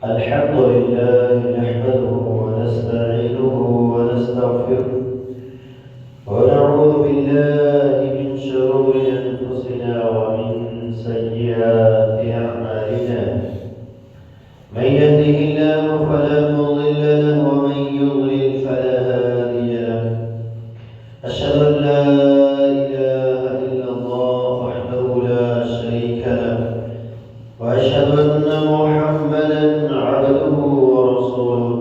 الحمد لله نحمده ونستعينه ونستغفره ونعوذ بالله من شرور أنفسنا ومن سيئات أعمالنا من يهده الله فلا مضل له ومن يضلل فلا هادي له أشهد أن لا إله إلا الله وحده لا شريك له وأشهد أن محمدا عبده ورسوله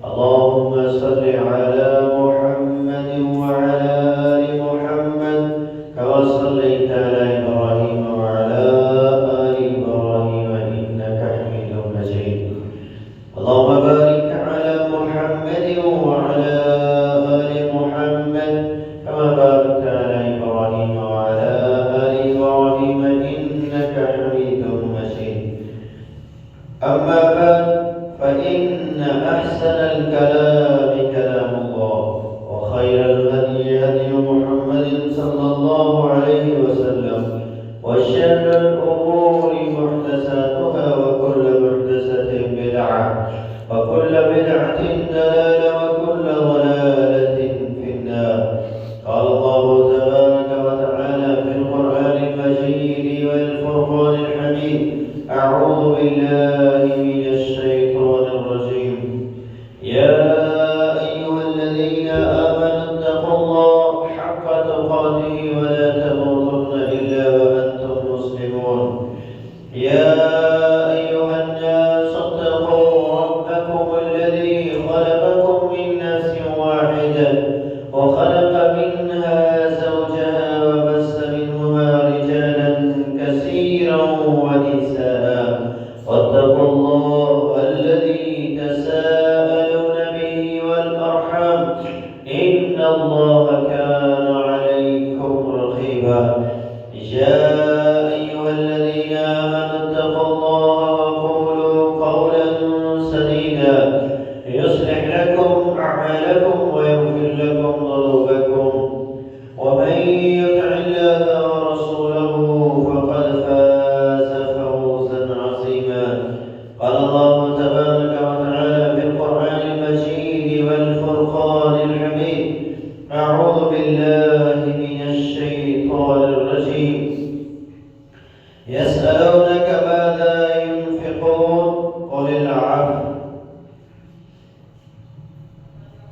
اللهم صل على محمد وعلى آل محمد كما صليت على إبراهيم وعلى آل إبراهيم إنك حميد مجيد اللهم بارك على محمد وعلى آل محمد كما باركت على إبراهيم وعلى آل إبراهيم إنك حميد مجيد أما بعد فإن أحسن الكلام كلام الله وخير الهدي هدي محمد صلى الله عليه وسلم وشر الأمور محدثاتها وكل محدثة بدعة وكل بدعة ضلالة وكل ضلالة في النار قال الله تبارك وتعالى في القرآن المجيد والفرقان الحميد أعوذ بالله من الشيطان الرجيم يا أيها الذين آمنوا اتقوا الله حق تقاته ولا تموتن إلا وأنتم مسلمون يا أيها الناس اتقوا ربكم الذي خلقكم من نفس واحدة وخلق منها زوجها وبث منهما رجالا كثيرا ونساء واتقوا الله الذي تساءلون به والأرحام إن الله كان عليكم رقيبا يا أيها الذين آمنوا اتقوا الله وقولوا قولا سديدا يصلح لكم أعمالكم ويغفر لكم ذنوبكم ومن يطع الله ورسوله فقد فاز فوزا عظيما قال الله تبارك وتعالى في القرآن المجيد والفرقان الحميد أعوذ بالله من الشيطان الرجيم يسألونك ماذا ينفقون قل العفو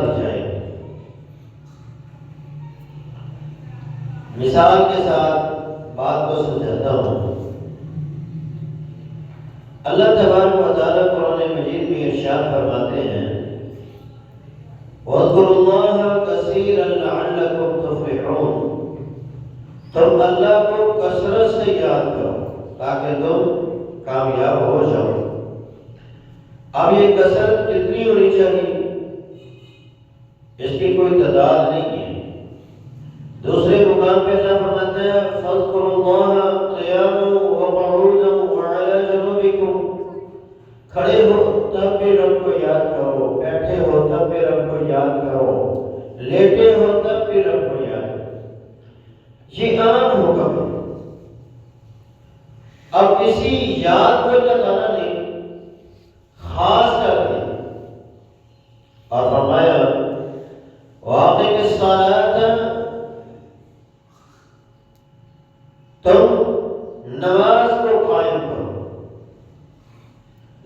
دی جائیں گی۔ مثال کے ساتھ بات کو سمجھاتا ہوں۔ اللہ تبارک و تعالیٰ قرآن مجید میں ارشاد فرماتے ہیں وَاذْكُرُوا اللَّهَ كَثِيرًا لَعَلَّكُمْ تُفْلِحُونَ، تم اللہ کو کثرت سے یاد کرو تاکہ تم کامیاب ہو جاؤ۔ اب یہ کثرت کتنی ہونی چاہیے؟ اس کی کوئی تعداد نہیں ہے۔ دوسرے مقام پہ اللہ فرماتے ہیں فَاذْكُرُوا اللَّهَ قِيَامًا وَقُعُودًا وَعَلَىٰ جُنُوبِكُمْ، کھڑے ہو تب بھی رب کو یاد کرو، بیٹھے ہو تب بھی رب کو یاد کرو، لیٹے ہو تب بھی رب کو یاد کرو۔ یہ عام حکم ہے۔ اب کسی یاد کو اللہ تعالیٰ نے خاص کر دیا اور فرمایا وَأَقِمِ الصَّلَاةَ، تم نماز کو قائم کرو،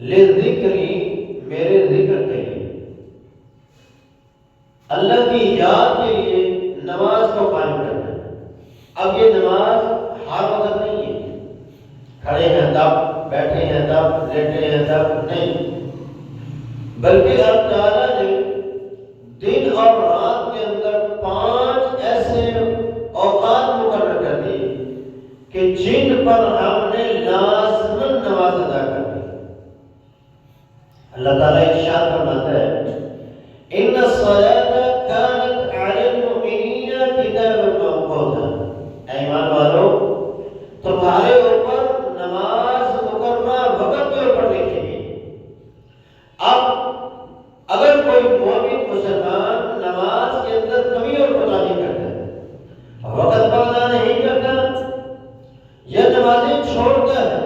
لِذِكْرِ، میرے ذکر کے لیے، اللہ کی یاد کے لیے نماز کو قائم کرنا ہے۔ اب یہ نماز ہر وقت نہیں ہے، کھڑے ہیں تب، بیٹھے ہیں تب، لیٹے ہیں تب نہیں، بلکہ اللہ تعالیٰ نے دن اور رات کے اندر 5 ایسے اوقات مقرر کر دیے کہ جن پر ہم نے لازماً نماز ادا کرنی۔ اللہ تعالیٰ ارشاد فرماتا ہے ان الصلاة كانت على المؤمنین کتابا موقوتا، اے ایمان والو تمہارے اوپر نماز مقررہ وقت کے اوپر لکھی گئی۔ اب اگر کوئی مومن مسلمان نماز کے اندر کمی اور کوتاہی کرتا ہے، وقت پر ادا نہیں کرتا یا نمازیں چھوڑتا ہے،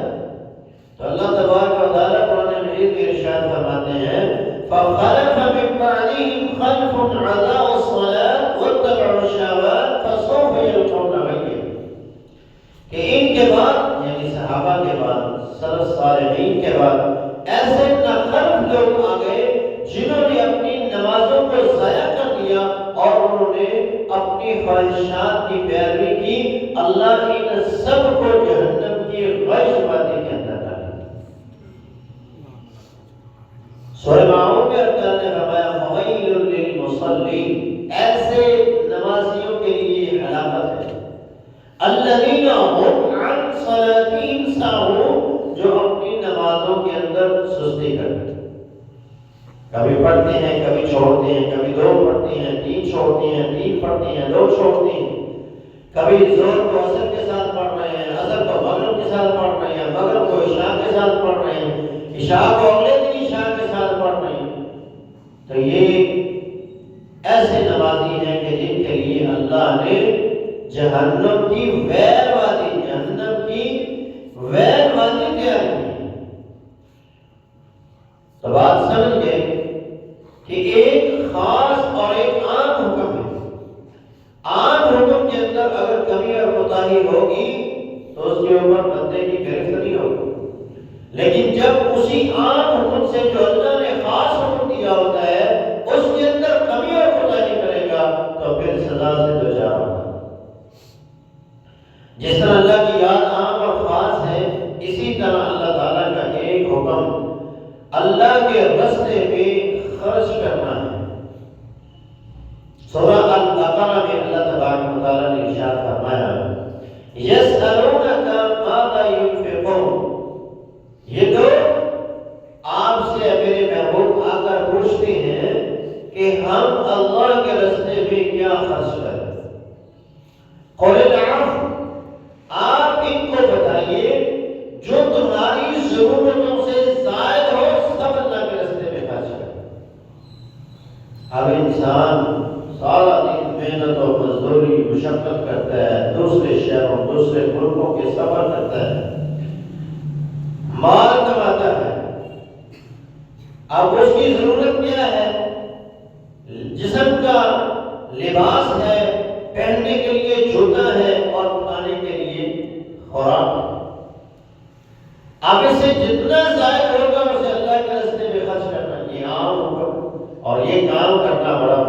تو اللہ تبارک و تعالیٰ قرآن مجید میں ارشاد فرماتے ہیں فَخَلَفَ مِن بَعْدِهِمْ خَلْفٌ أَضَاعُوا الصَّلَاةَ وَاتَّبَعُوا الشَّهَوَاتِ فَسَوْفَ يَلْقَوْنَ غَيًّا، کہ ان کے بعد یعنی صحابہ کے بعد، سلف صالحین کے بعد ایسے ناخلف لوگ آ گئے جنہوں نے اپنی نمازوں کو ضائع کر دیا اور انہوں نے اپنی خواہشات کی پیروی کی۔ اللہ ان سب کو جہنم کی غش وادی کے اندر ڈالا۔ سورہ معون میں اللہ نے فرمایا فَوَيْلٌ لِّلْمُصَلِّينَ، ایسے نمازیوں کے لیے ہلاکت ہے، الَّذِينَ هُمْ عَنْ صَلَاتِهِمْ سَاهُونَ، جو اپنی نمازوں کے اندر سستی کرتے ہیں، کبھی پڑھتے ہیں کبھی چھوڑتے ہیں، کبھی 2 پڑھتے ہیں 3 چھوڑتے ہیں، 3 پڑھتے ہیں 2 چھوڑتے ہیں، کبھی ظہر کو عصر کے ساتھ پڑھ رہے ہیں، عصر کو مغرب کے ساتھ پڑھ رہے ہیں، مغرب کو عشاء کے ساتھ پڑھ رہے ہیں، عشاء کو اگلے دن عشاء کے ساتھ پڑھ رہے ہیں۔ تو یہ ایسے نمازی ہیں کہ جن کے لیے اللہ نے جہنم کی ویل وادی، جہنم کی ویل وادی تیار کی۔ تو بات سمجھ گئے کہ ایک خاص اور ایک عام حکم ہے۔ عام حکم کے اندر اگر کمی اور کوتاہی ہوگی تو اس کے اوپر بندے کی گرفت نہیں ہوگی، لیکن جب اسی عام حکم سے جو اللہ نے خاص حکم دیا ہوتا ہے اس کے اندر کمی اور کوتاہی کرے گا تو پھر سزا سے دوچار ہوگا۔ جس طرح اللہ کی یاد عام اور خاص ہے، اسی طرح اللہ تعالیٰ کا ایک حکم اللہ کے راستے میں خرچ کرنا ہے۔ سورہ البقرہ میں اللہ تبارک و تعالیٰ نے ارشاد فرمایا یسألونک ماذا ينفقون، یہ لوگ آپ سے میرے محبوب آ کر پوچھتے ہیں کہ ہم اللہ کے راستے میں کیا خرچ کریں۔ قل العفو، آپ ان کو بتائیے جو تمہاری ضرورتوں سے زائد ہو سب اللہ کے راستے میں خرچ کریں۔ اب انسان سارا دن محنت و مزدوری مشقت کرتا ہے، دوسرے شہروں دوسرے ملکوں کے سفر کرتا ہے، مال کماتا ہے، اب اس کی ضرورت کیا ہے؟ جسم کا لباس ہے، پہننے کے لیے جوتا ہے اور کھانے کے لیے خوراک ہے۔ اب اس سے جتنا زائد ہوگا اسے اللہ کے راستے میں خرچ کرنا، یہ عام ہوگا اور یہ کام کرنا بڑا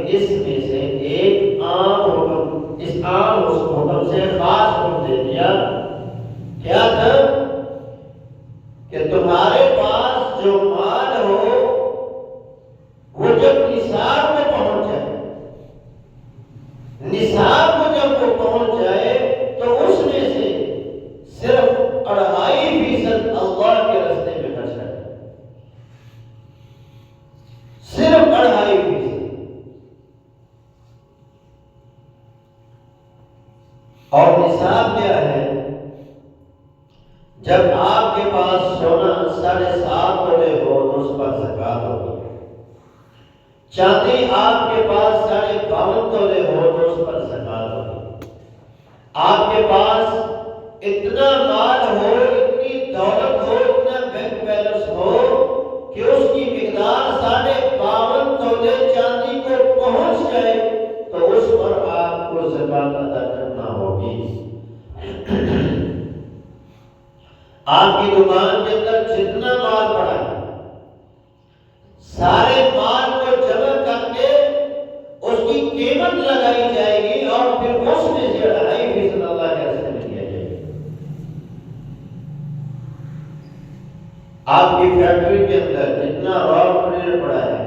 اس میں سے ایک عام حکم، اس عام حکم سے خاص حکم دے دیا. کیا تھا؟ کہ تمہارے پاس جو مال ہو وہ جب نصاب میں پہنچ جائے، نصاب میں جب وہ پہنچ جائے تو اس میں سے صرف 2.5% اللہ کے راستے میں خرچ کرے، صرف 2.5%. اور نصاب کیا ہے؟ جب آپ کے پاس سونا 7.5 تولے ہو تو اس پر زکوٰۃ ہوگی. چاندی آپ کے پاس 52 تولے ہو تو اس پر زکوٰۃ ہوگی. آپ کے پاس اتنا مال ہو، اتنی دولت ہو، اتنا بینک بیلنس ہو کہ اس کی مقدار 52 تولے چاندی کو پہنچ جائے تو اس پر آپ کو زکوٰۃ ادا کرنا ہوگی. آپ کی دکان کے اندر جتنا مال پڑا ہے سارے مال کو جمع کر کے اس کی قیمت لگائی جائے گی اور پھر اس میں سے 2.5% اللہ کے راستے میں دیا جائے گا. آپ کی فیکٹری کے اندر جتنا را مٹیریل پڑا ہے،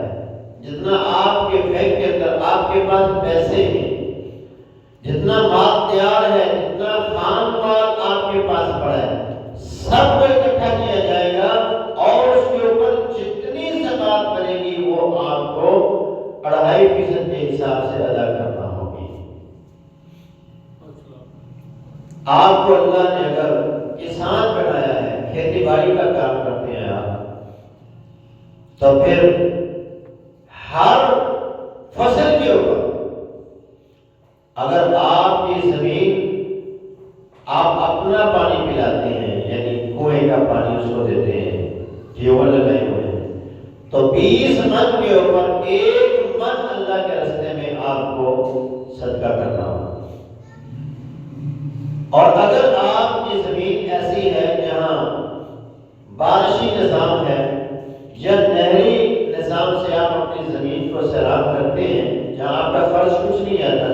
جتنا آپ کے بینک کے اندر آپ کے پاس پیسے ہیں، جتنا مال تیار ہے، جتنا خام مال آپ کے پاس پڑا ہے، سب کو اکٹھا کیا جائے گا اور اس کے اوپر جتنی زکوٰۃ بنے گی وہ آپ کو 2.5% کے حساب سے ادا کرنا ہوگی. آپ کو اللہ نے اگر کسان بنایا ہے، کھیتی باڑی کا کام کرتے ہیں آپ، تو پھر ہر فصل کے اوپر اگر آپ کی زمین آپ اپنا پانی پلاتے ہیں، یعنی کنویں کا پانی اس کو دیتے ہیں، ٹیوبویل لگائے ہوئے ہیں، تو 20 من کے اوپر 1 من اللہ کے راستے میں آپ کو صدقہ کرنا ہوگا. اور اگر آپ کی زمین ایسی ہے جہاں بارشی نظام ہے یا نہری نظام سے آپ اپنی زمین کو سیراب کرتے ہیں، جہاں آپ کا خرچ کچھ نہیں آتا،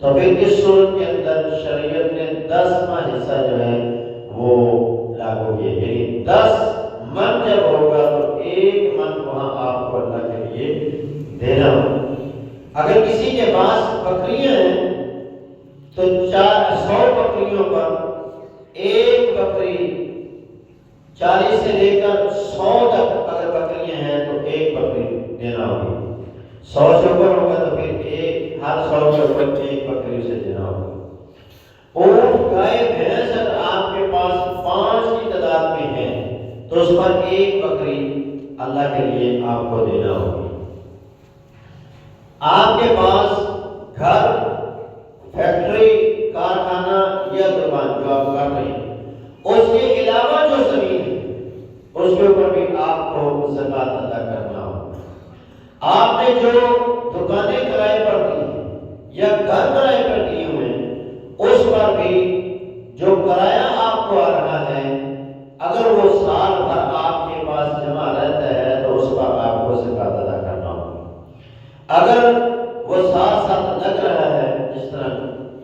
تو پھر اس صورت کے اندر شریعت نے 10واں حصہ جو ہے وہ لاگو کیا. یعنی 10 من جب ہوگا تو 1 من وہاں آپ کو اللہ کے لیے دینا ہوگا. اگر کسی کے پاس بکریاں ہیں تو 100 بکریوں پر ایک بکری 40 سے لے کر 100 تک اگر بکریاں ہیں تو ایک بکری دینا ہوگی. 100 سے اوپر ہوگا تو پھر ہر 100 کے اوپر ایک بکری اسے دینا ہوگا. اونٹ، گائے، بھینس اگر آپ کے پاس 5 کی تعداد میں ہے تو اس پر ایک بکری اللہ کے لیے آپ کو دینا ہوگی. آپ کے پاس گھر، فیکٹری، کارخانہ یا دکان جو آپ کر رہے ہیں، اس کے علاوہ جو زمین ہے اس کے اوپر بھی آپ کو زکوٰۃ ادا کرنا ہوگا. آپ نے جو دکانیں کرائے پر دی ہیں یا گھر کرائے پر دیے ہوئے ہیں، اس پر بھی جو کرایہ آپ کو آ رہا ہے اگر وہ سال بھر آپ کے پاس جمع رہتا ہے تو اس پر آپ کو زکوٰۃ ادا کرنا ہوگا. اگر وہ ساتھ ساتھ لگ رہا ہے، جس طرح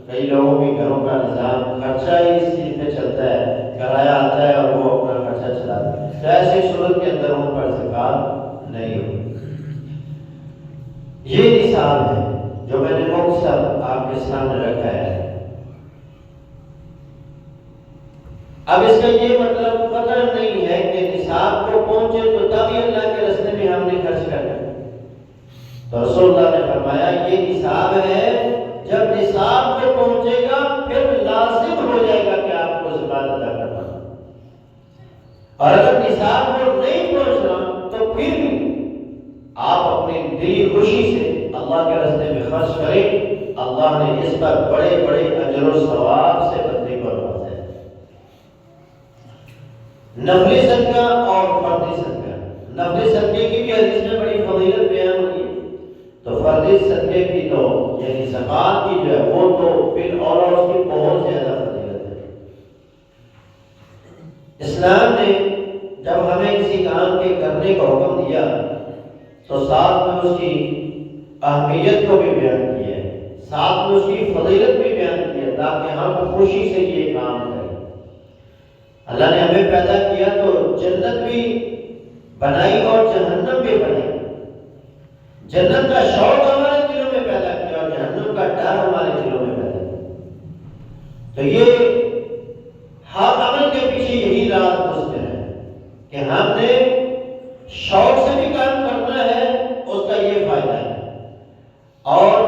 کئی لوگوں کے گھروں کا نظام خرچہ ہی اس چیز پہ چلتا ہے، کرایہ آتا ہے اور وہ اپنا خرچہ چلاتا ہے، تو ایسی صورت کے اندر ان پر زکوٰۃ نہیں ہوگی. یہ نصاب ہے جو میں نے مختصر آپ کے سامنے رکھا ہے. اب اس کا یہ مطلب پتہ نہیں ہے کہ نصاب کو پہنچے تو تبھی اللہ کے راستے میں ہم نے خرچ کرنا. تو رسول اللہ نے فرمایا یہ نصاب ہے، جب نصاب کو پہنچے گا پھر لازم ہو جائے گا کہ آپ کو زکوٰۃ ادا کرنا. اور اگر نصاب کو نہیں پہنچنا تو پھر بھی آپ اپنی دلی خوشی سے اللہ کے راستے میں خرچ کریں. اللہ نے اس پر بڑے بڑے اجر و ثواب سے بندے کو نوازا ہے. نفلی صدقہ اور فردی صدقہ. نفلی صدقے کی بھی حدیث میں بڑی فضیلت بیان ہوئی، تو فردی صدقے کی تو یعنی زکوٰۃ کی جو ہے وہ تو بالاولیٰ اس کی بہت زیادہ فضیلت ہے. اسلام نے جب ہمیں کسی کام کے کرنے کا حکم دیا تو ساتھ میں اس کی اہمیت کو بھی بیان کیا ہے، ساتھ میں اس کی فضیلت بھی بیان کی ہے، تاکہ ہم خوشی سے یہ کام کریں۔ اللہ نے ہمیں پیدا کیا تو جنت بھی بنائی اور جہنم بھی بنائی۔ جنت کا شوق ہمارے دلوں میں پیدا کیا اور جہنم کا ڈر ہمارے دلوں میں پیدا کیا۔ تو یہ ہر عمل کے پیچھے یہی راز مستر ہے کہ ہم نے شوق سے بھی کام کرنا ہے، اس کا یہ فائدہ ہے، اور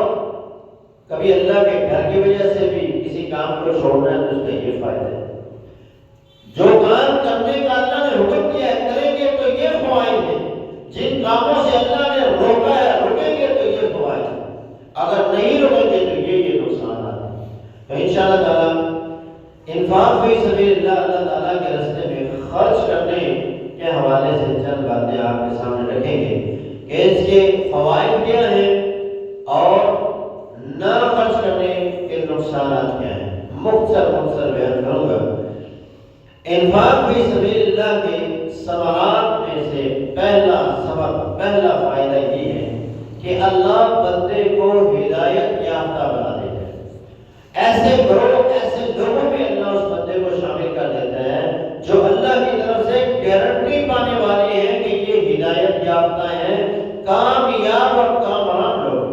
کبھی اللہ کے ڈر کی وجہ سے بھی کسی کام کو چھوڑنا ہے تو اس کا یہ فائدہ ہے۔ جو کام کرنے کا اللہ نے حکم کیا ہے کریں گے تو یہ فوائد ہیں، جن کاموں سے اللہ نے روکا ہے رکیں گے تو یہ فوائد ہیں، اگر نہیں رکیں گے تو یہ نقصانات ہیں۔ تو انشاءاللہ تعالیٰ انفاق فی سبیل اللہ، اللہ تعالیٰ کے راستے میں خرچ کرنے کے حوالے سے چند باتیں آپ کے سامنے رکھیں گے کہ اس کے فوائد کیا ہیں اور نہ خرچ کرنے کے نقصانات کیا ہیں۔ مختصر بیان کروں گا۔ انفاق فی سبیل اللہ کے ثمرات میں سے پہلا پہلا فائدہ یہ ہے کہ اللہ بندے کو ہدایت یافتہ بنا دیتا ہے۔ ایسے گروہ ایسے لوگوں میں اللہ اس بندے کو شامل کر دیتا ہے جو اللہ کی طرف سے گارنٹی پانے والے ہیں کہ یہ ہدایت یافتہ ہیں، کامیاب اور کامران لوگ۔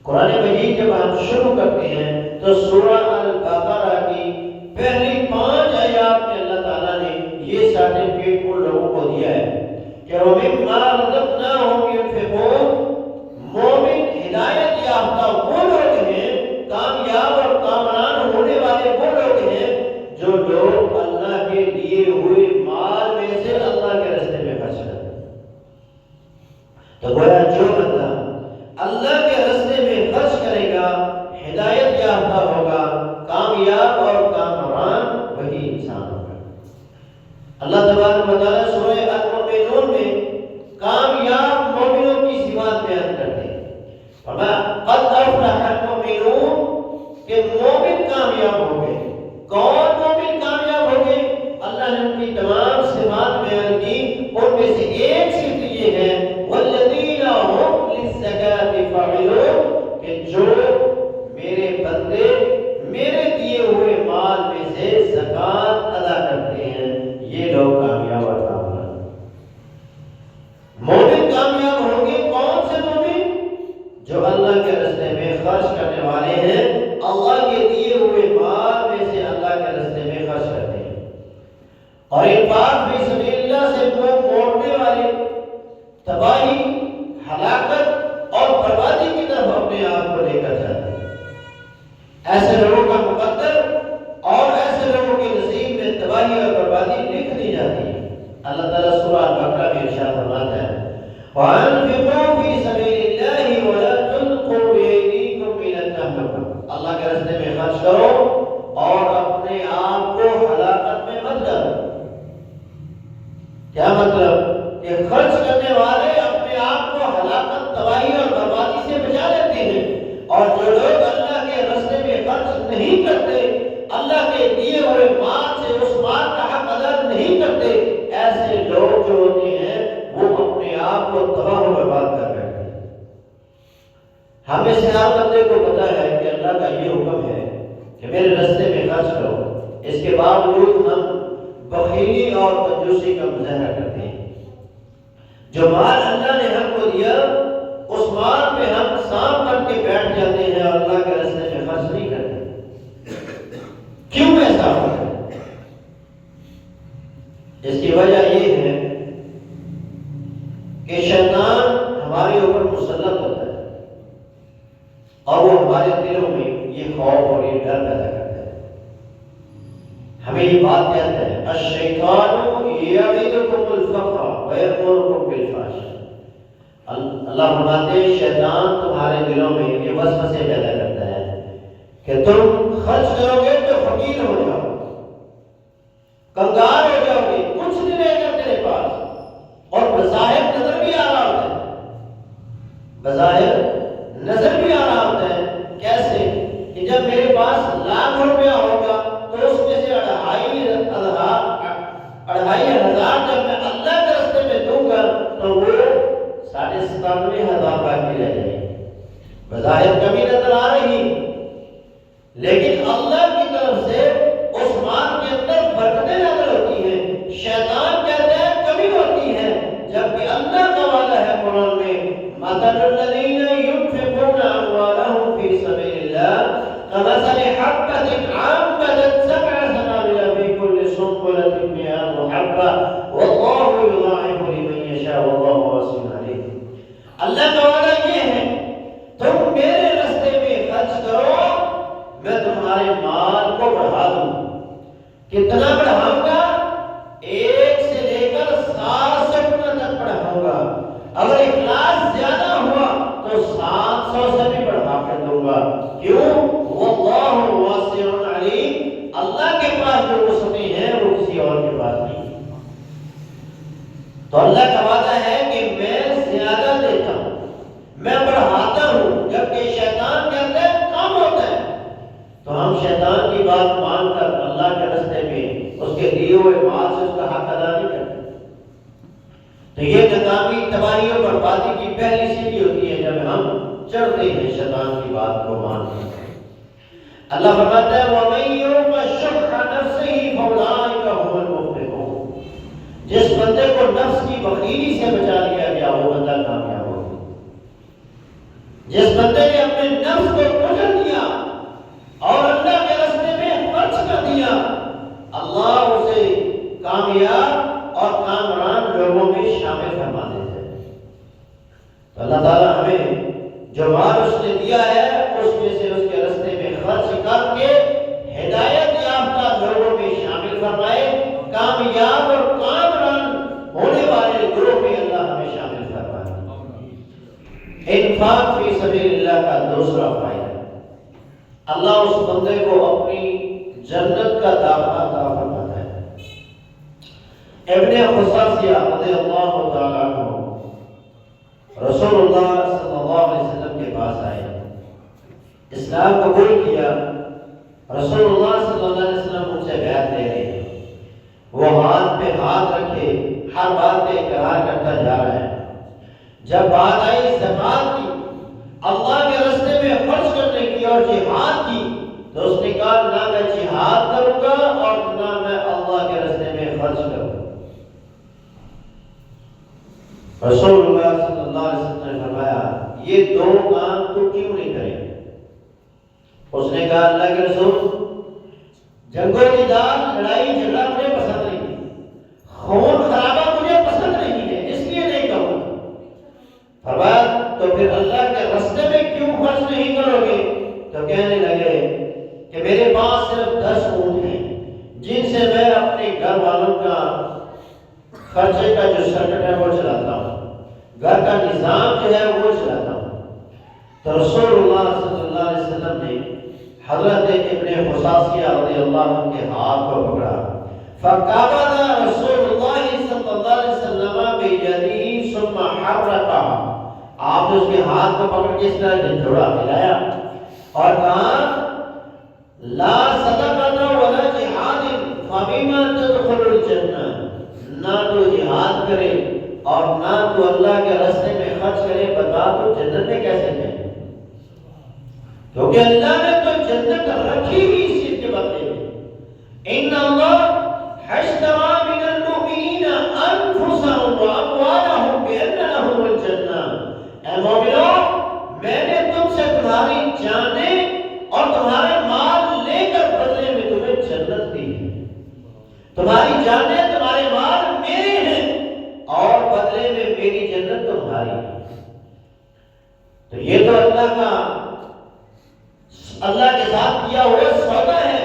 قرآن مجید جب ہم شروع کرتے ہیں تو سورہ البقرہ کی پہلی 5 آیات میں اللہ تعالیٰ نے یہ سرٹیفکیٹ ان لوگوں کو دیا ہے کہ وَمِمَّا رَزَقْنَاهُمْ يُنْفِقُونَ۔ مومن ہدایت یافتہ وہ لوگ ہیں، کامیاب اور کامران ہونے والے وہ لوگ ہیں جو لوگ اللہ کے لیے ہوئے مال میں سے اللہ کے راستے میں خرچ کرتے ہیں۔ تو گویا جو بندہ اللہ کے راستے میں خرچ کرے گا، ہدایت یافتہ ہوگا، کامیاب اور کامران وہی انسان ہوگا۔ اللہ تبارک و تعالیٰ سورہ المؤمنون میں کامیاب مومنوں کی صفات بیان کرتے ہیں۔ قد افلح المؤمنون کہ مومن کامیاب ہو گئے۔ کون مومن کامیاب ہو گئے؟ اللہ نے ان کی تمام صفات بیان کی، ان میں سے ایک صفت یہ ہے والذین هم للزکاة فاعلون کہ جو میرے بندے میرے دیے ہوئے مال میں سے زکوٰۃ ادا کرتے ہیں، یہ لوگ کامیاب اور کامران۔ مومن کامیاب ہوں گے کون سے مومن؟ جو اللہ کے راستے میں خرچ کرنے والے ہیں، اللہ کے دیے ہوئے مال میں سے اللہ کے راستے میں خرچ کرتے ہیں، اور انفاق فی سبیل اللہ سے منہ موڑنے والے تباہی، ہلاکت اور بربادی کی طرف اپنے آپ کو لے کر جاتے ہیں۔ ایسے لوگوں کا مقدر اور ایسے لوگوں کے نصیب میں تباہی اور بربادی لکھ دی جاتی ہے۔ اللہ تعالیٰ سورہ البقرہ میں ارشاد فرماتا ہے وَأَنفِقُوا فِي سَبِيلِ اللَّهِ وَلَا تُلْقُوا بِأَيْدِيكُمْ إِلَى التَّهْلُكَةِ۔ اللہ کے راستے میں خرچ کرو اور اپنے آپ کو ہلاکت میں مت ڈالو۔ کیا مطلب؟ کہ خرچ کرنے والے اپنے آپ کو ہلاکت، تباہی اور بربادی سے بچا لیتے ہیں، اور جو لوگ اللہ کے راستے میں خرچ نہیں کرتے، اللہ کے دیے ہوئے مال سے اس مال کا حق ادا نہیں کرتے، ایسے لوگ جو ہوتے ہیں وہ اپنے آپ کو تباہ و برباد کر بیٹھتے ہیں۔ ہمیں سے ہر بندے کو پتا ہے کہ اللہ کا یہ حکم ہے کہ میرے راستے میں خرچ کرو، اس کے باوجود ہم بخیلی اور کنجوسی کا مظاہرہ کرتے ہیں۔ جو مال اللہ نے ہم کو دیا اس مال پہ ہم سام کر کے بیٹھ جاتے ہیں اور اللہ کے راستے میں خرچ نہیں کرتے۔ کیوں ایسا ہوتا ہے؟ اس کی وجہ یہ ہے کہ شیطان ہمارے اوپر مسلط ہوتا ہے اور وہ ہمارے دلوں میں یہ خوف اور یہ ڈر پیدا کرتا ہے۔ ہمیں یہ بات کہتا ہے الشیطان یعدکم الفقر ویأمرکم بالفحشاء۔ اللہ فرماتے ہیں شیطان تمہارے دلوں میں یہ وسوسے پیدا کرتا ہے کہ تم خرچ کرو گے تو فقیر ہو جاؤ، کنگال ہو جاؤ گے، کچھ نہیں رہے گا تیرے پاس، اور بظاہر نظر بھی آ رہا ہوتا ہے، بظاہر نظر بھی آ رہا ہوتا ہے۔ کیسے؟ کہ جب میرے پاس لاکھ روپیہ ہوگا تو اس میں سے 2,500 جب میں اللہ کے راستے میں دوں گا تو وہ 97,500 باقی رہ جائے گی۔ مثل الذين ينفقون أموالهم في سبيل الله كمثل حبة أنبتت 7 سنابل في كل سنبلة 100 حبة والله يضاعف لمن يشاء والله واسع عليم. اللہ کا وعدہ یہ ہے تم میرے راستے میں خرچ کرو میں تمہارے مال کو بڑھا دوں. کتنا بڑھاؤں گا؟ 1 سے لے کر 700 گنا تک بڑھاؤں گا. اگر اخلاص زیادہ ہوا تو 700 سے بھی بڑھا کر دوں گا. کیوں؟ واللہ واسع علیم. اللہ کے پاس جو وسعتیں ہیں وہ کسی اور کے پاس نہیں. تو اللہ کا وعدہ ہے کہ میں زیادہ دیتا ہوں میں بڑھاتا ہوں. جبکہ شیطان کہتا ہے کم ہوتا ہے تو ہم شیطان کی بات مان کر اللہ کے راستے میں اس کے دیے ہوئے مال سے اس کا حق ادا نہیں کرتے. تو یہ ناکامی تباہی اور بربادی کی پہلی سیڑھی ہوتی ہے جب ہم چڑھتے ہیں شیطان کی بات کو مانتے ہیں. اللہ فرماتا ہے وَمَن يُوقَ شُحَّ نَفْسِهِ فَأُولَٰئِكَ هُمُ الْمُفْلِحُونَ. جس بندے کو نفس کی بخیلی سے بچا لیا گیا وہ بندہ کامیاب ہو. جس بندے نے اپنے نفس کو کچل دیا اور اللہ کے راستے میں خرچ کر دیا اللہ اسے کامیاب اور کامران لوگوں میں شامل فرما دیتے ہیں. تو اللہ تعالیٰ ہمیں جو مال اس نے دیا ہے اس میں سے اس کے راستے میں خرچ کر کے ہدایت یافتہ لوگوں میں شامل فرمائے. کامیاب اور کامران ہونے والے گروہ میں اللہ ہمیں شامل فرمائے. انفاق فی سبیل اللہ کا دوسرا فائدہ اللہ اس بندے کو اپنی جنت کا داخلہ عطا فرماتا ہے. ابن خصاصیہ رضی اللہ تعالیٰ عنہ رسول اللہ صلی اللہ علیہ وسلم کے پاس آئے اسلام قبول کیا. رسول اللہ صلی اللہ علیہ وسلم ان سے بیعت لے رہے ہیں. وہ ہاتھ پہ ہاتھ رکھے ہر بات پہ اقرار کرتا جا رہا ہے. جب بات آئی زکات کی اللہ کے راستے میں خرچ کرنے کی اور جہاد کی تو اس نے کہا نہ میں جہاد کروں گا اور نہ میں اللہ کے راستے میں خرچ کروں گا. رسول اللہ صلی اللہ علیہ وسلم نے فرمایا یہ 2 کام تو کیوں نہیں کرے؟ اس نے کہا اللہ کے رسول جنگ و جدال لڑائی جھگڑا مجھے پسند نہیں ہے خون خرابہ مجھے پسند نہیں ہے اس لیے نہیں کروں. فرمایا تو پھر اللہ کے راستے میں کیوں خرچ نہیں کرو گے؟ تو کہنے لگے کہ میرے پاس صرف 10 اونٹ ہیں جن سے میں اپنے گھر والوں کا خرچے کا جو سرکٹ ہے وہ چلاتا ہوں گھر کا نظام جو ہے وہ چلاتا ہوں. تو رسول اللہ صلی اللہ علیہ وسلم نے حضرت ابن خصاصیہ رضی اللہ عنہ کے ہاتھ کو پکڑا. فقبض رسول اللہ صلی اللہ علیہ وسلم بیدیہ ثم حرکها. آپ نے اس کے ہاتھ کو پکڑ کے اس طرح جھنجھوڑا ملایا اور کہا لا صدقۃ ولا جہاد فبما تدخل الجنہ. نہ تو جہاد کرے اور نہ تو اللہ کے راستے میں خرچ کرے بتا تو جنت میں کیسے جائے؟ کیونکہ اللہ نے تو جنت رکھی ہوئی اس چیز کے بدلے میں. ان اللہ اشترى من المؤمنین انفسهم واموالهم بان لهم الجنہ. اے مومنو میں نے تم سے تمہاری جانیں اور تمہارے مال لے کر بدلے میں تمہیں جنت دی ہے. تمہاری جانیں تمہارے مال میرے ہیں اور بدلے میں میری جنت تمہاری ہے. تو یہ تو اللہ کے ساتھ کیا ہوا سودا ہے.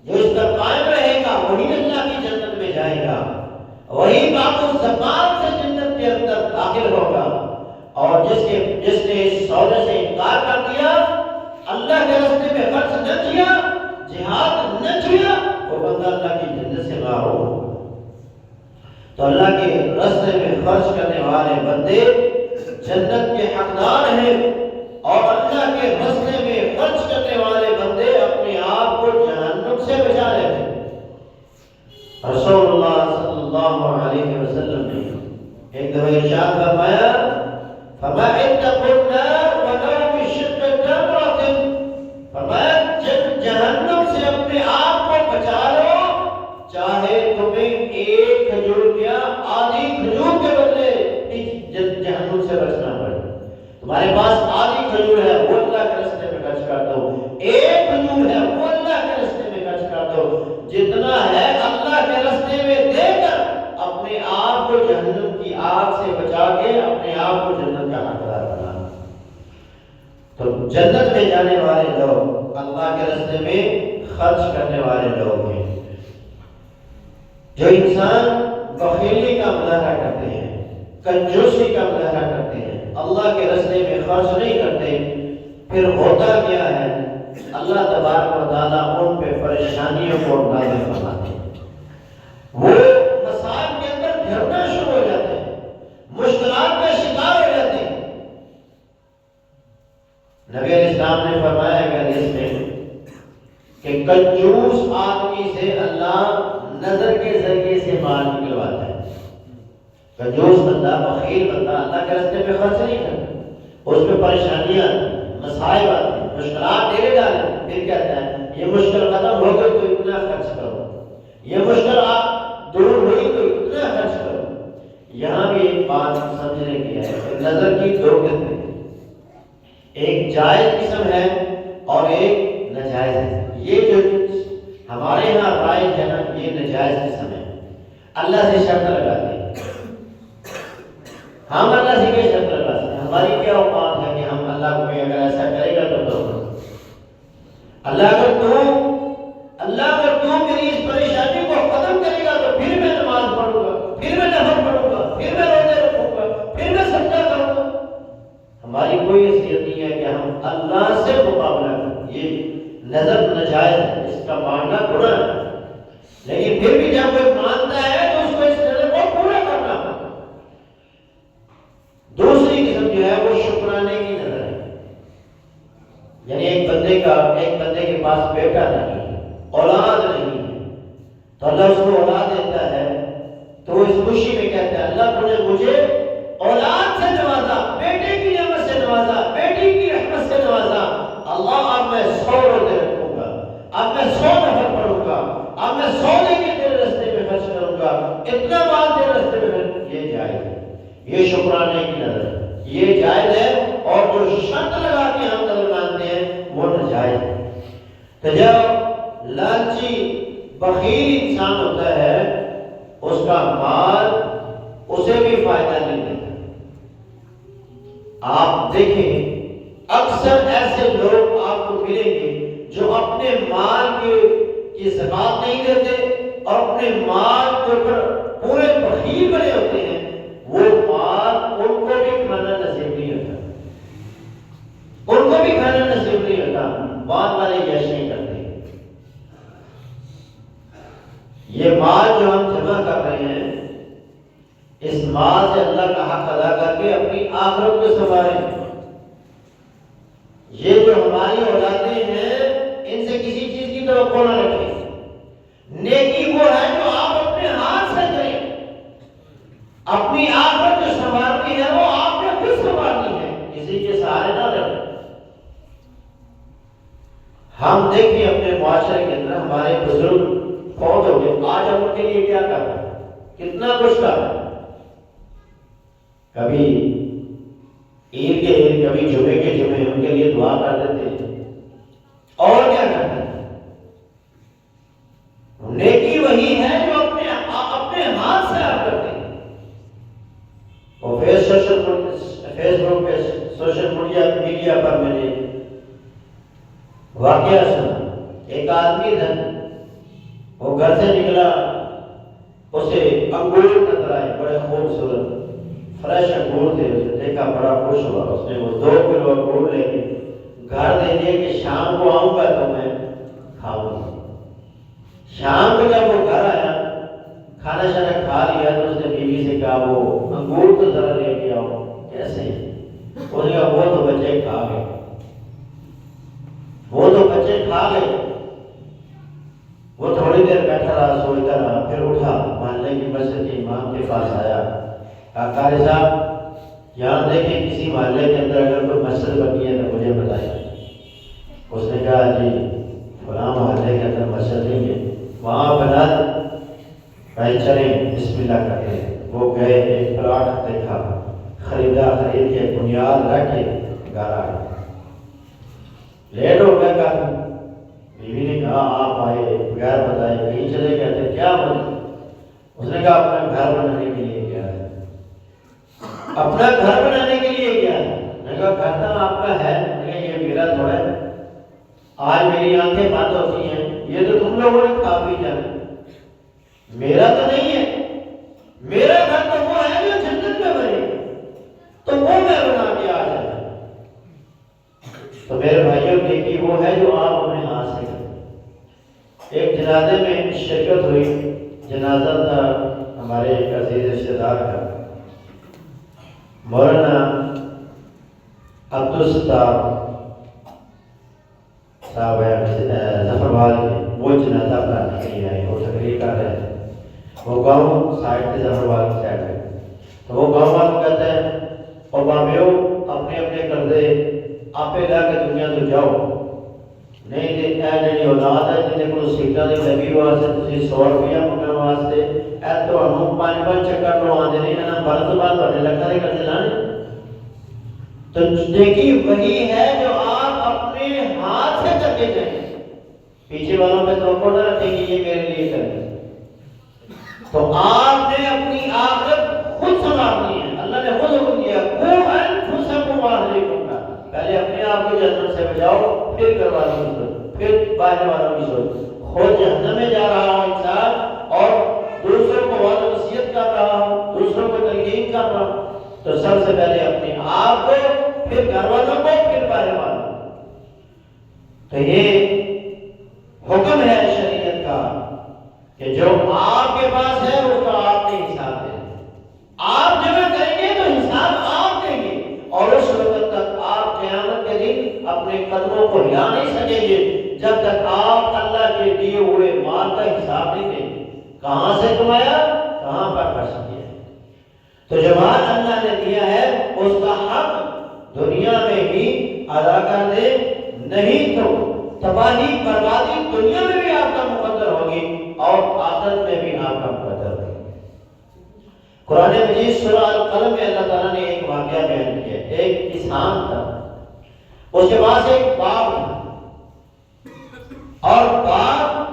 جو اس پر قائم رہے گا وہی اللہ کی جنت میں جائے گا. وہی باپ الزکات سے جنت کے اندر داخل ہوگا. اور جس نے اس سودے سے انکار کر دیا اللہ کے راستے میں خرچ نہ کیا جہاد نہ کیا وہ بندہ اللہ کی جنت سے محروم ہوگا. تو اللہ کے راستے میں خرچ کرنے والے بندے جنت کے حقدار ہیں اور اللہ کے راستے میں خرچ کرنے والے بندے اپنے آپ کو جہنم سے بچا لیتے ہیں. رسول اللہ صلی اللہ علیہ وسلم نے ایک دفعہ ارشاد فرمایا اتقوا النار ولو بشق تمرة. فرمایا جہنم سے اپنے آپ کو بچا لو چاہے تمہیں 1 کھجور یا آدھی کھجور کے بدلے جہنم سے بچنا پڑے. تمہارے پاس آدھی کھجور ہے وہ اللہ کے راستے میں خرچ کر دو، ایک کھجور ہے وہ اللہ کے راستے میں خرچ کر دو، جتنا ہے اللہ کے راستے میں دے کر اپنے آپ کو جہنم کی آگ سے بچا کے اپنے آپ کو جنت کا حقدار بنا۔ تو جنت میں جانے والے لوگ اللہ کے راستے میں خرچ کرنے والے لوگ ہیں۔ جو انسان بخیلی کا مظاہرہ کرتے ہیں، کنجوسی کا مظاہرہ کرتے ہیں، اللہ کے راستے میں خرچ نہیں کرتے، پھر ہوتا کیا ہے؟ اللہ تبارک و تعالیٰ ان پہ پریشانیوں کو نازل فرماتے ہیں، وہ مسائل کے اندر گھرنا شروع ہو جاتے ہیں، مشکلات کا شکار ہو جاتے ہیں۔ نبی علیہ السلام نے فرمایا کہ حدیث میں کہ کنجوس آدمی سے اللہ نظر کے ذریعے سے مال نکلواتا ہے۔ کنجوس بندہ، بخیل بندہ اللہ کے راستے میں خرچ نہیں کرتا، اس پہ پریشانیاں مسائل آتے ہیں، مشکلات ڈیرے ڈالے، پھر کہتا ہے یہ مشکل ختم ہو گئی تو اتنا خرچ کرو، یہ مشکل آپ دور ہوئی تو اتنا خرچ کرو۔ یہاں بھی ایک بات سمجھنے کی ہے کہ نظر کی دو قسمیں، ایک جائز قسم ہے اور ایک ناجائز ہے۔ یہ جو ہمارے یہاں رائج ہے نا، یہ ناجائز قسم ہے۔ اللہ سے شرط لگاتے ہیں، ہم اللہ سے کیا شرط لگاتے ہیں؟ ہماری کیا اوقات ہے کہ ہم اللہ کو اگر ایسا کرے گا تو کرو، اللہ اگر تو میری اس پریشانی کو ختم کرے گا تو پھر میں نماز پڑھوں گا، پھر میں نفل پڑھوں گا، پھر میں روزے رکھوں گا، پھر میں صدقہ کروں گا۔ ہماری کوئی حیثیت نہیں ہے کہ ہم اللہ سے مقابلہ کریں، یہ نظر ناجائز ہے، اس کا ماننا گناہ ہے، لیکن پھر بھی جب کوئی مانتا ہے تو اس کو اس نظر کو پورا کرنا ہے۔ دوسری قسم جو ہے وہ شکرانے کی نظر ہے، یعنی ایک بندے کے پاس بیٹا نہیں ہے، اولاد نہیں ہے، تو اللہ اس کو اولاد دیتا ہے تو وہ اس خوشی میں کہتا ہے اللہ تو نے مجھے اولاد سے نوازا، بیٹے کی نعمت سے نوازا، بیٹی کی رحمت سے نوازا، اللہ اب میں 100 روزے رکھوں گا، اب میں 100 نفل پڑھوں گا، اب میں 100 دیکھے تیرے راستے میں خرچ کروں گا، اتنا مال تیرے راستے میں خرچ۔ یہ جائز ہے، یہ شکرانے کی نظر ہے، یہ جائز ہے، اور جو شرط لگا کے ہم نظر مانتے ہیں وہ ناجائز ہے۔ تو جب لالچی بخیل انسان ہوتا ہے اس کا مال اسے بھی فائدہ نہیں دیتا۔ آپ دیکھیں اکثر ایسے لوگ آپ کو ملیں گے جو اپنے مال کی زکات نہیں دیتے اور اپنے مال کے اوپر پورے بخیل بنے ہوتے ہیں، وہ مال ان کو بھی کھانا نصیب نہیں ہوتا، ان کو بھی کھانا نصیب نہیں ہوتا، بعد والے یش نہیں کرتے۔ یہ مال جو ہم جمع کر رہے ہیں، اس مال سے اللہ کا حق ادا کر کے اپنی آخرت کو سنواریں۔ یہ جو ہماری اولادیں ہیں ان سے کسی چیز کی توقع نہ رکھیں، نیکی وہ ہے جو آپ اپنے ہاتھ سے کریں، اپنی آخرت جو سنوارنی ہے وہ آپ نے خود سنوارنی ہے، کسی کے سہارے نہ رہیں۔ ہم دیکھیں اپنے معاشرے کے اندر ہمارے بزرگ فوت ہو گئے، آج ہم ان کے لیے کیا کر رہے ہیں؟ کتنا کچھ کر رہے ہیں، کبھی عید کے عید، کبھی جمعے کے جمعے ان کے لیے دعا کر دیتے ہیں، اور کیا کرتے ہیں؟ نیکی وہی ہے جو اپنے ہاتھ سے آپ کرتے ہیں۔ اور فیس بک پہ، سوشل میڈیا پر میں نے واقعہ سنا، ایک آدمی تھا، وہ گھر سے نکلا، اسے انگور نظر آئے، بڑے خوبصورت فریش انگور تھے، اسے دیکھا بڑا خوش ہوا، اس نے وہ 2 کلو انگور لے کے گھر دے دیے کہ شام کو آؤں گا تو میں کھاؤں گا۔ شام کو جب وہ گھر آیا، کھانا شانا کھا لیا تو اس نے بیوی سے کہا وہ انگور تو ذرا لے کے آؤ۔ کیسے؟ اس نے کہا وہ تو بچے کھا گئے، وہ تو بچے کھا گئے۔ وہ تھوڑی دیر بیٹھا رہا، سوچتا رہا، پھر اٹھا، محلے کی مسجد کے امام کے پاس آیا، کہا قاری صاحب یہاں دیکھیں کسی محلے کے اندر اگر کوئی مسجد بنی ہے تو مجھے بتائیے۔ اس نے کہا جی فلاں محلے کے اندر مسجد نہیں ہے، وہاں بنا بھائی چلیں بسم اللہ کرتے ہیں۔ وہ گئے، ایک پلاٹ دیکھا، خرید کے بنیاد رکھ کے گھر آ گئے. لیٹ ہو گیا کافی. بیوی نے کہا آپ آئے بغیر بتائے کہیں چلے گئے تھے, کیا بنے؟ اس نے کہا اپنا گھر بنانے کے لیے گیا ہے. اپنا گھر بنانے کے لیے گیا ہے. میں نے کہا گھر تو آپ کا ہے. میں نے کہا یہ میرا تھوڑا ہے, آج میری آنکھیں بند ہوتی ہیں, یہ تو تم لوگوں نے کھا پی جانا, میرا تو نہیں ہے. میرا گھر تو وہ ہے جو جنت میں بنے, تو وہ میں بنا کے آ جاتا. تو میرے بھائیوں دیکھیے وہ ہے جو آپ اپنے ہاتھ سے کریں. ایک جنازے میں شرکت ہوئی. جنازہ تھا ہمارے ایک عزیز رشتہ دار کا, مولانا عبدالستار صاحب ظفرآباد کے. وہ جنازہ پڑھانے کے لیے آئے, وہ تقریر کر رہے ہیں. وہ گاؤں سائڈ سے ظفرآباد کی سائڈ ہے. تو وہ گاؤں والوں کہتے ہیں اور بابیو اپنے اپنے قرضے آپے لا کے دنیا تو جاؤ, نہیں تے اے جڑی اولاد ہے جن کو سیٹاں دی لگی واسطے تسی 100 روپیہ منگن واسطے اے تانوں 5 چکر لواندے نہیں نا, برد بعد بڑے لکھاں دے قرضے لانے. تو دیکھیے وہی ہے جو آپ اپنے ہاتھ سے کر کے جائیں. پیچھے والوں پہ توقع نہ رکھیں کہ یہ میرے لیے کریں. تو آپ نے اپنی آخرت خود سنبھالنی ہے. اللہ نے خود حکم دیا قوا انفسکم واہلیکم نارا, پہلے اپنے آپ کو جہنم سے بچاؤ, پھر گھر والوں کی سوچ, پھر باہر والوں کی سوچ. خود جہنم میں جا رہا ہوں انسان اور دوسروں کو وعدہ نصیحت کر رہا ہوں, دوسروں کو تلقین کر رہا ہوں, تو سب سے پہلے اپنے آپ کو, پھر گھر والوں کو, پھر باہر والوں کو. تو یہ حکم ہے شریعت کا کہ جو آپ کے پاس ہے اس کا آپ نے حساب دیں. آپ جمع کریں گے تو حساب آپ دیں گے, اور اس وقت تک آپ قیامت کے دن اپنے قدموں کو ہلا نہیں سکیں گے جب تک آپ اللہ کے دیے ہوئے مال کا حساب نہیں دیں گے. کہاں سے کمایا, کہاں پر خرچ کیا. تو جو مال اللہ نے دیا ہے اس کا حق دنیا میں ہی ادا کر دے, نہیں تو تباہی بربادی دنیا میں بھی آپ کا مقدر ہوگی اور آخرت میں بھی آپ کا مقدر ہوگی. قرآن مجید سورہ القلم میں اللہ تعالیٰ نے ایک واقعہ بیان کیا. ایک کسان تھا, اس کے پاس ایک باغ تھا, اور باغ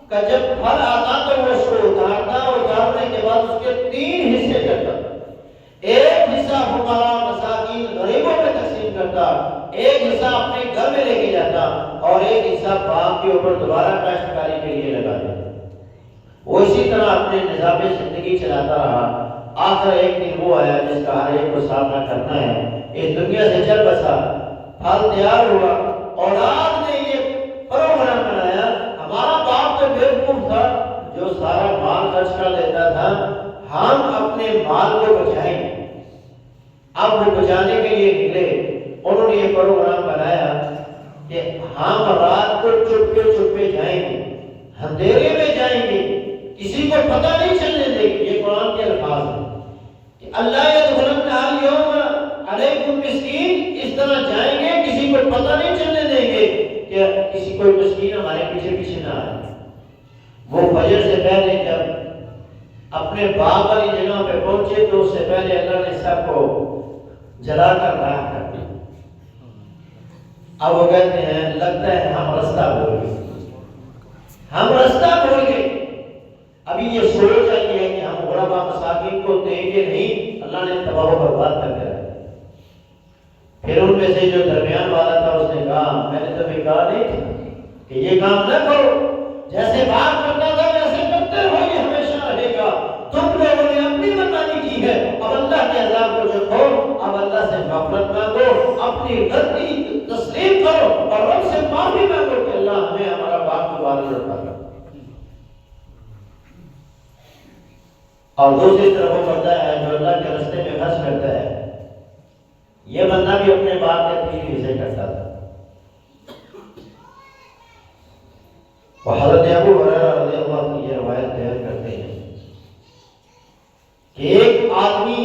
کا جب پھل آتا تو وہ اس کو اتارنے کے بعد اس کے 3 حصے کرتا. ایک حصہ فقراء مساکین غریبوں میں تقسیم کرتا, ایک حصہ اپنے گھر میں لے کے جاتا, اور ایک حصہ باغ کے اوپر دوبارہ کاشتکاری کے لیے لگا دیتا. وہ اسی طرح اپنے نظام زندگی چلاتا رہا. آخر ایک دن وہ آیا جس کا ہر ایک کو سامنا کرنا ہے. اس دنیا سے چل بسا, پھل تیار ہوا, اولاد نے یہ پروگرام بنایا. ہمارا باپ تو بیوقوف تھا جو سارا مال خرچ کر لیتا تھا, ہم اپنے مال کو بچائیں گے. اب وہ بچانے کے لیے نکلے. انہوں نے یہ پروگرام بنایا کہ ہم رات کو چپے جائیں گے, اندھیرے میں جائیں گے, کسی کو پتہ نہیں چلنے دیں گے. یہ قرآن کے الفاظ ہیں کہ اللہ یدخلن اليوم علیکم مسکین, اس طرح جائیں گے کسی کو پتہ نہیں چلنے دیں گے کہ کسی کوئی مسکین ہمارے پیچھے پیچھے نہ آئے. وہ فجر سے پہلے جب اپنے باغ والی جگہ پہ پہنچے تو اس سے پہلے اللہ نے سب کو جلا کر راہ کر دی. اب وہ کہتے ہیں لگتا ہے ہم رستہ بھول گئے, ہم رستہ بھول گئے. ابھی یہ سوچ آئی ہے کہ ہم غربا مساکین کو دیں گے نہیں, اللہ نے تباہ و برباد کر دیا. پھر ان میں سے جو درمیان والا تھا اس نے کہا میں نے تمہیں کہا نہیں تھا کہ یہ کام نہ کرو, جیسے بات کرتا تھا ویسے کرتے رہو, یہ ہمیشہ رہے گا. تم لوگوں نے اپنی منمانی کی ہے, اب اللہ کے عذاب کو چکھو, اب اللہ سے غفلت مانگو, اپنی غلطی تسلیم کرو اور رب سے معافی مانگو کہ اللہ ہمیں ہمارا باپ دوبارہ لوٹا دے. اور دوسری طرف وہ بندہ ہے جو اللہ کے راستے میں خرچ کرتا ہے. یہ بندہ بھی اپنے باپ کے 3 حصے کرتا تھا. اور حضرت ابو ہریرہ رضی اللہ عنہ کی یہ روایت بیان کرتے ہیں کہ ایک آدمی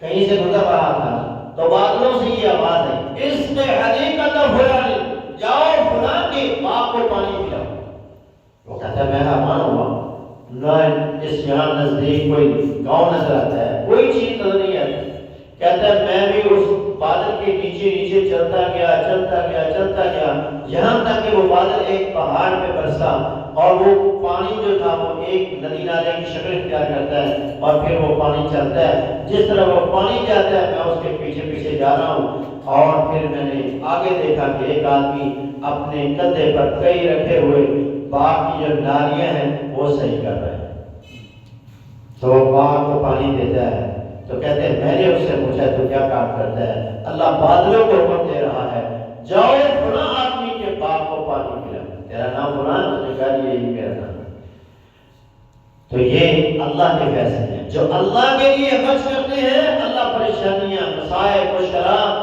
کہیں سے گزر رہا تھا تو بادلوں سے یہ آواز ہے اس میں حدیقت فلان, جاؤ فلاں کے باغ کو پانی پلاؤ. وہ کہتا ہے میں حیران ہوا, نہ اس یہاں نزدیک کوئی گاؤں نظر آتا ہے, کوئی چیز نظر نہیں آتی. کہتا ہے میں بھی اس بادل کے نیچے نیچے چلتا گیا یہاں تک کہ وہ بادل ایک پہاڑ پہ برسا اور وہ پانی جو تھا وہ ایک ندی نالے کی شکل اختیار کرتا ہے اور پھر وہ پانی چلتا ہے. جس طرح وہ پانی جاتا ہے میں اس کے پیچھے پیچھے جا رہا ہوں. اور پھر میں نے آگے دیکھا کہ ایک آدمی اپنے کندھے پر کئی رکھے ہوئے باغ کی جو نالیاں ہیں وہ صحیح کر رہا ہے. تو وہ باغ کو پانی دیتا ہے. تو کہتے ہیں میں نے اس سے پوچھا تو کیا کام کرتا ہے؟ اللہ بادلوں کو حکم دے رہا ہے جاؤ فلاں آدمی کے باغ کو پانی پلا. تیرا نام فلاں؟ اس نے کہا یہی میرا نام. تو یہ اللہ کے فیصلے ہیں. جو اللہ کے لیے خرچ کرتے ہیں اللہ پریشانیاں مصائب مشکلات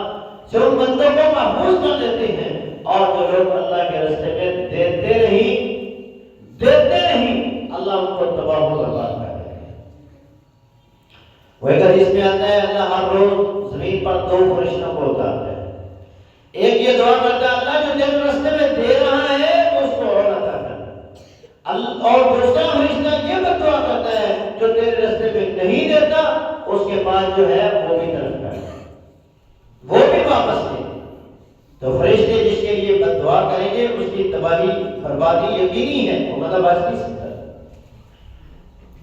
سے ان بندوں کو محفوظ کر دیتے ہیں. اور جو لوگ اللہ کے راستے میں دیتے نہیں اللہ ان کو تباہ و برباد کر دیتے ہیں. وہ ایک حدیث میں آتا ہے اللہ ہر روز زمین پر 2 فرشتوں کو اتارتا ہے. ایک یہ دعا کرتا ہے اللہ جو تیرے راستے میں دے رہا ہے تو اس کو اور عطا کر. اور دوسرا فرشتہ یہ دعا کرتا ہے جو تیرے راستے میں نہیں دیتا اس کے بعد جو ہے وہ بھی طرف کر, وہ بھی واپس دے. تو فرشتے جس کے لیے بد دعا کریں گے اس کی تباہی بربادی یقینی ہے, وہ مطلب بچ نہیں سکتا.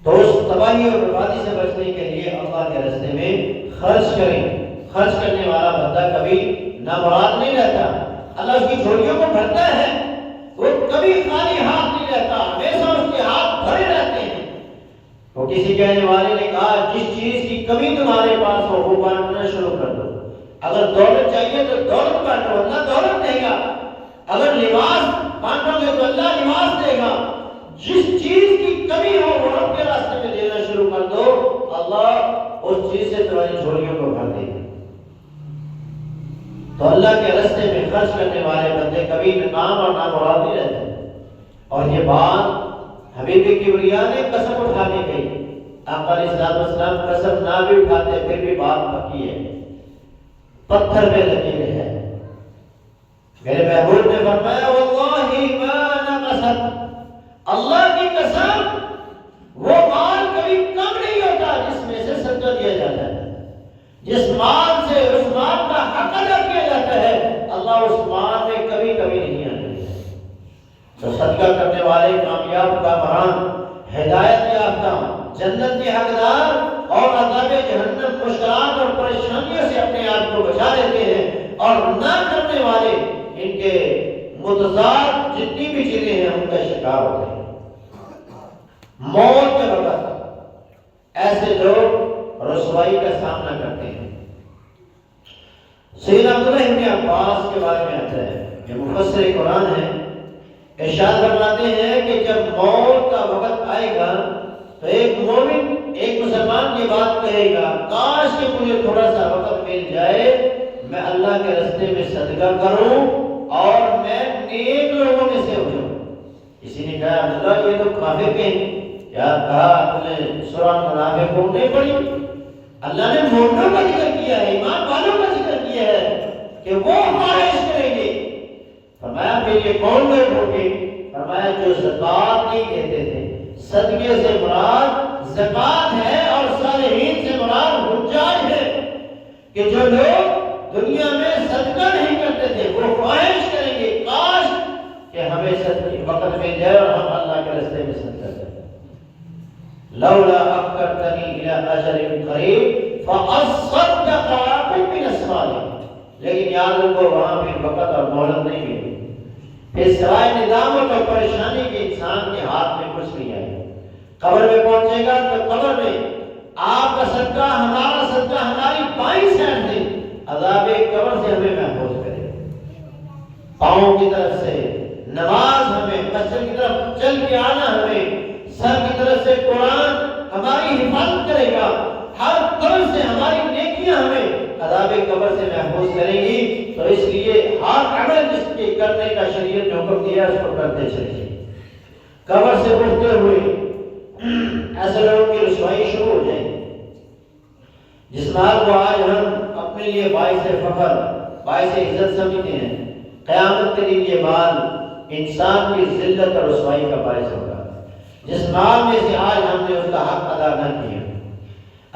تو اس تباہی اور بربادی سے بچنے کے لیے اللہ کے راستے میں خرچ کریں. خرچ کرنے والا بندہ کبھی نامراد نہیں رہتا. اللہ اس کی جھولیوں کو بھرتا ہے, وہ کبھی خالی ہاتھ نہیں رہتا, ہمیشہ اس کے ہاتھ بھرے رہتے ہیں. وہ کسی کہنے والے نے کہا جس چیز کی کمی تمہارے پاس ہو وہ بانٹنا شروع کر دو. اگر دولت چاہیے تو دولت بانٹو, اللہ دولت دے گا. اگر لباس بانٹو گے تو اللہ لباس دے گا. جس چیز کی کمی ہو وہ رب کے راستے میں دینا شروع کر دو, اللہ اس چیز سے تمہاری جھولیوں کو بھر دے گا. تو اللہ کے راستے میں خرچ کرنے والے بندے کبھی ناکام اور نامراد نہیں رہتے. اور یہ بات حبیب کبریا نے قسم اٹھا کے کہی. آقا علیہ السلام قسم نہ بھی اٹھاتے پھر بھی بات پکی ہے, پتھر پہ لکیر ہے. میرے محبوب نے فرمایا واللہ ما نقصت, اللہ کی قسم وہ مال کبھی کم نہیں ہوتا جس میں سے صدقہ دیا جاتا ہے. جس مال سے اس مال کا حق ادا کیا جاتا ہے اللہ اس مال میں کبھی کبھی نہیں آتا. تو صدقہ کرنے والے کامیاب کامران, ہدایت یافتہ, جنت کے حقدار اور عذاب جہنم مشکلات اور پریشانیوں سے اپنے آپ کو بچا لیتے ہیں. اور نہ کرنے والے ان کے متضاد جتنی بھی چیزیں ہیں ان کا شکار ہوتے ہیں. موت کے وقت ایسے لوگ رسوائی کا سامنا کرتے ہیں. سیدنا عبداللہ ابن عباس کے بارے میں آتا ہے, یہ مفسر قرآن ہے, ارشاد فرماتے ہیں کہ جب موت کا وقت آئے گا تو ایک مومن ایک مسلمان یہ بات کہے گا کاش کہ مجھے تھوڑا سا وقت مل جائے, میں اللہ کے راستے میں صدقہ کروں اور میں نیک لوگوں میں سے ہو جاؤں. کسی نے کہا عبداللہ یہ تو کافر کہیں, یا کہا آپ نے سورہ منافقون نہیں پڑھی؟ اللہ نے مومنوں کا ذکر کیا ہے, ایمان والوں کا ذکر کیا ہے کہ وہ خواہش کریں گے. فرمایا پھر یہ کون لوگ ہوں گے؟ فرمایا جو زکات نہیں دیتے تھے. صدقے سے مراد زکات ہے اور صالحین سے مراد حجاج ہے. کہ جو لوگ دنیا میں صدقہ نہیں کرتے تھے وہ خواہش کریں گے کاش کہ ہمیں صدقے وقت میں جائے اور ہم اللہ کے راستے میں صدقہ کریں. لولا اخرتنی الى اجل قریب فاصدق واکن من الصالحین. لیکن یاد رکھو وہاں پھر وقت اور مہلت نہیں ملی. پھر سوائے ندامت اور پریشانی کے انسان کے ہاتھ میں کچھ نہیں آئے. قبر میں پہنچے گا تو قبر میں آپ کا صدقہ ہمارا صدقہ ہماری بائیں سائڈ سے عذاب قبر سے ہمیں محفوظ کرے. پاؤں کی طرف سے نماز ہمیں, مسجد کی طرف چل کے آنا ہمیں, سر کی طرف سے قرآن ہماری حفاظت کرے گا. ہر طرف سے ہماری نیکیاں ہمیں عذاب قبر سے محفوظ کریں گی. تو اس لیے ہر عمل جس کے کرنے کا شریعت نے حکم دیا اس کو کرتے چلیے. قبر سے اٹھتے ہوئے ایسے لوگوں کی رسوائی شروع ہو جائے گی. جس مال کو آج ہم اپنے لیے باعث فخر باعث عزت سمجھتے ہیں, قیامت کے دن یہ مال انسان کی ذلت اور رسوائی کا باعث ہوگا. جس مال میں سے آج ہم نے اس کا حق ادا نہ کیا,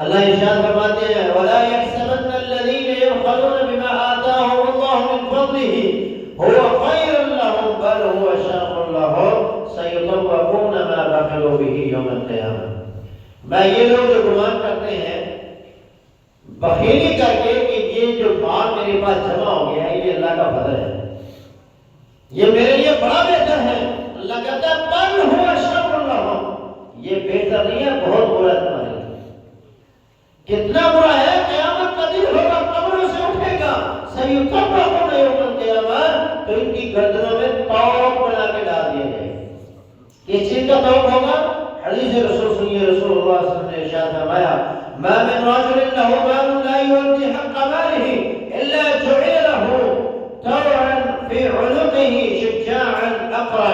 اللہ ارشاد فرماتے ہیں وَلَا يَحْسَبَنَّ الَّذِينَ يَبْخَلُونَ بِمَا آتَاهُمُ اللَّهُ مِنْ فَضْلِهِ هُوَ خَيْرٌ لَهُمْ بَلْ هُوَ شَرٌّ لَهُمْ سَيُطَوَّقُونَ مَا بَخِلُوا بِهِ يَوْمَ الْقِيَامَةِ۔ میں یہ لوگ جو گمان کرتے ہیں بخیلی کر کے کہ یہ جو مال میرے پاس جمع ہو گیا ہے یہ اللہ کا فضل ہے، یہ میرے لیے بڑا بہتر ہے، اللہ کہتا ہے بل ہوا شر لہم، یہ بہتر نہیں ہے، بہت برا تمہارے لیے۔ کتنا برا ہے؟ قیامت کا دن ہوگا، قبروں سے اٹھے گا، سیطوقون یوم القیامۃ، تو ان کی گردنوں میں طوق بنا کے ڈال دیا جائے گا۔ کس چیز کا طوق ہوگا؟ حدیث رسول سنیے، رسول اللہ صلی اللہ علیہ وسلم نے ارشاد فرمایا ما من رجل له مال لا يؤدي حق ماله الا جعل له طوعا في عنقه شجاعا اقرا۔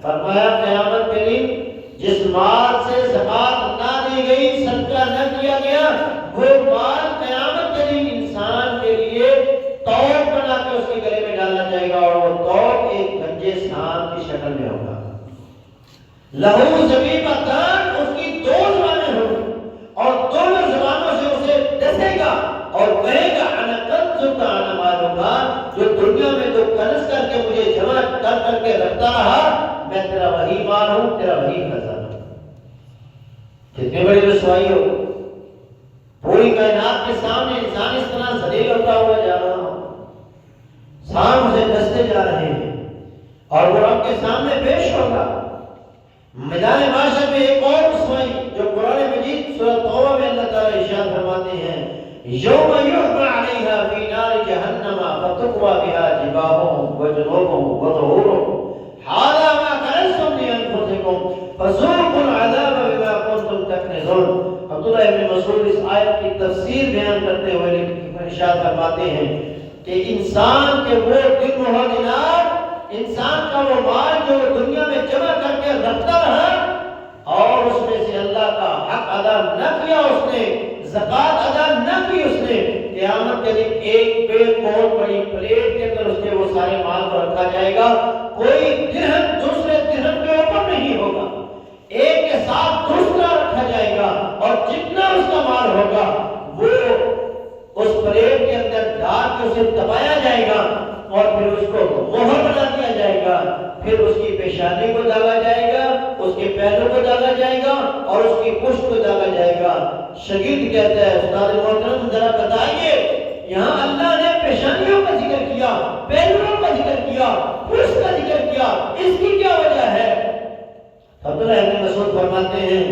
فرمایا قیامت کے دن جس مال سے زکات نہ دی گئی، صدقہ نہ کیا گیا، وہ مال قیامت کے دن انسان کے لیے طوق بنا کے اس کے گلے میں ڈالا جائے گا، اور وہ طوق ایک گنجے سانپ کی شکل میں ہوگا۔ لہو زبیبتان، اس کی دو زبانیں ہوں اور دونوں زبانوں سے اسے ڈسے گا اور کہے گا انا کنزک انا مالک، جو دنیا میں تو کنز کر کے مجھے جمع کر کے رکھتا رہا، میں تیرا وہی مال ہوں، تیرا وہی خزانہ۔ کتنی بڑی رسوائی ہو، پوری کائنات کے سامنے انسان اس طرح ذلیل ہوتا ہوا جا رہا ہو، سانپ اسے ڈستے جا رہے ہیں اور وہ رب کے سامنے پیش ہوگا۔ میدان معاشر میں ایک اور رسوائی جو قرآن مجید سورۃ توبہ میں اللہ تعالیٰ ارشاد فرماتے ہیں یوم یحمى علیہا فی نار جہنم فتقوی بہا جباہہم وجنوبہم وظہورہم ھذا ما کنزتم لانفسکم فذوقوا العذاب بما کنتم تکنزون۔ عبداللہ ابن مسعود اس آیت کی تفسیر بیان کرتے ہوئے ارشاد فرماتے ہیں کہ انسان کے وہ دن و دینار، انسان کا وہ مال جو دنیا میں جمع کر کے رکھتا رہا اور اس میں سے اللہ کا حق ادا نہ کیا، اس نے زکات ادا نہ کی، اس نے قیامت کے دن ایک بہت بڑی پلیٹ کے اندر اس کے وہ سارے مال کو رکھا جائے گا، کوئی درہم دوسرے درہم کے اوپر نہیں ہوگا، ایک کے ساتھ دوسرا رکھا جائے گا، اور جتنا اس کا مال ہوگا وہ اس پلیٹ کے اندر ڈال کے اسے دبایا جائے گا اور پھر اس کو مہر بنا دیا جائے گا، پھر اس کی پیشانی کو داغا جائے گا، اس کے پیروں کو داغا جائے گا اور اس کی پشت کو داغا جائے گا۔ شاگرد کہتا ہے استاد محترم ذرا بتائیے، یہاں اللہ نے پیشانیوں کا ذکر کیا، پیروں کا ذکر کیا، پشت کا ذکر کیا، اس کی کیا وجہ ہے؟ عبداللہ ابن مسعود فرماتے ہیں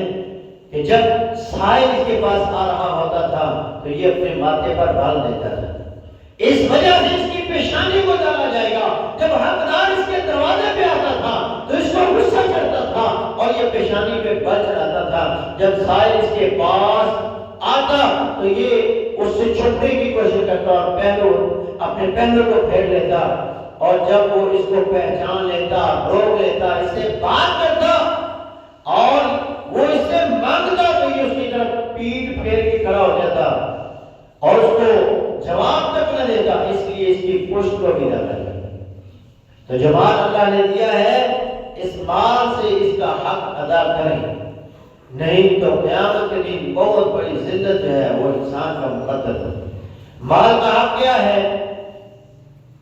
کہ جب سائل اس کے پاس آ رہا ہوتا تھا تو یہ اپنے ماتھے پر ڈال دیتا تھا، اس وجہ سے اس کی پیشانی کو ڈالا جائے گا۔ جب حقدار اس کے دروازے پہ آتا تھا تو اس کو غصہ چڑھتا تھا اور یہ پیشانی پہ بل چڑھاتا تھا، جب سائل اس کے پاس آتا تو یہ اس سے چھپنے کی کوشش کرتا اور اپنے پہلو کو پھیر لیتا، اور جب وہ اس کو پہچان لیتا، روک لیتا، اس سے بات کرتا اور وہ اس سے مانگتا تو یہ اس کی طرف پیٹ پھیر کے کھڑا ہو جاتا اور اس کو جواب تک نہ دیتا، اس لیے اس کی پشت کو بھی نہ کرتا۔ تو جو مال اللہ نے دیا ہے اس مال سے اس کا حق ادا کریں، نہیں تو قیامت کے دن بہت بڑی ذلت جو ہے وہ انسان کا مقدر ہے۔ مال کا حق کیا ہے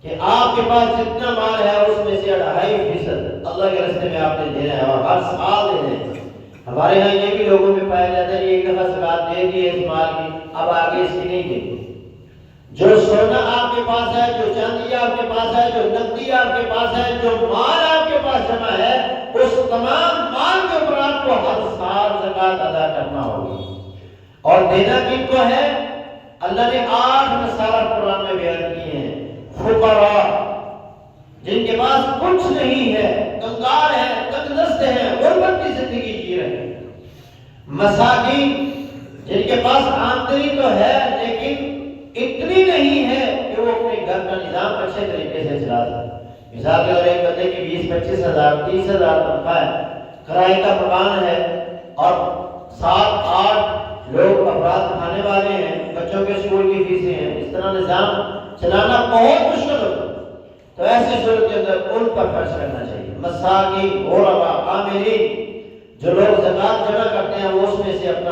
کہ آپ کے پاس جتنا مال ہے اس میں سے 2.5% اللہ کے راستے میں آپ نے دینا ہے اور ہر سال دینا ہے۔ ہمارے یہاں یہ بھی لوگوں میں پایا جاتا ہے ایک دفعہ زکات دے دی ہے اس مال کی، اب آگے اس کی نہیں دے۔ جو سونا آپ کے پاس ہے، جو چاندی آپ کے پاس ہے، جو نقدی آپ کے پاس ہے، جو مال آپ کے پاس جمع ہے، اس تمام مال کے اوپر آپ کو ہر سال زکات ادا کرنا ہوگی۔ اور دینا کن کو ہے؟ اللہ نے 8 مسائل قرآن میں بیان کیے ہیں۔ فقراء جن کے پاس کچھ نہیں ہے، کنگال ہیں، تنگ دست ہیں، غربت کی زندگی جی رہے ہیں۔ مساکین جن کے پاس آمدنی تو ہے لیکن اتنی نہیں ہے کہ وہ اپنے گھر کا نظام اچھے طریقے سے چلا سکے۔ مثال کے طور ایک بندے کی 20-25 ہزار 30 ہزار تنخواہ ہے، کرائے کا مکان ہے اور 7-8 لوگ افراد کھانے والے ہیں، بچوں کے اسکول کی فیسیں ہیں، اس طرح نظام چلانا بہت مشکل ہوتا ہے۔ تو ایسی صورت کے اندر ان پر خرچ کرنا چاہیے۔ مساکین، غرباء، عاملین، جو لوگ زکات جمع کرتے ہیں وہ اس میں سے اپنا